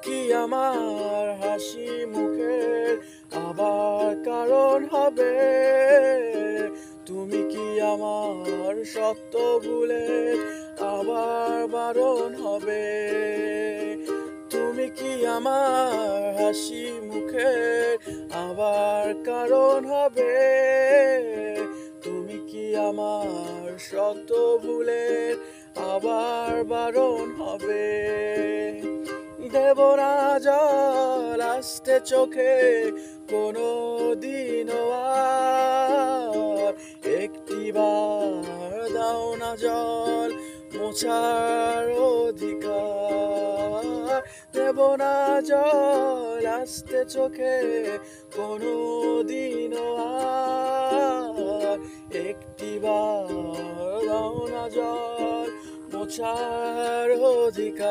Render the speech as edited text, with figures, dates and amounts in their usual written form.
কি আমার হাসি মুখের আবার কারণ হবে? তুমি কি আমার সত্য ভুলের আবার বারণ হবে? তুমি কি আমার হাসি মুখের আবার কারণ হবে? তুমি কি আমার সত্য ভুলের আবার বারণ হবে? দেব না জল আস্তে চোখে কোনো দিনও আর, একটিবার দাও না জল মোছার অধিকার। দেব না জল আস্তে চোখে কোনো দিনও আর, একটিবার দাও না জল মোছার অধিকার।